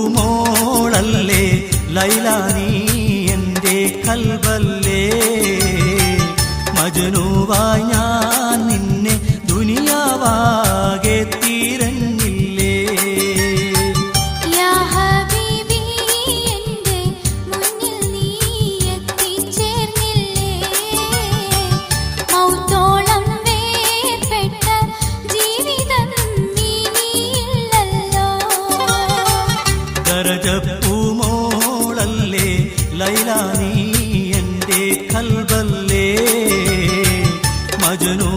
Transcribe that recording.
ഗരജപ്പൂമോളല്ലേ ലൈല നീ എൻ്റെ കൽബല്ലേ മജ്നൂവായി ഞാൻ നിന്നെ ദുനിയാവാകെ തിരഞ്ഞില്ലേ ഗരജപ്പൂമോളല്ലേ ലൈല നീ എൻ്റെ കൽബല്ലേ മജ്നൂ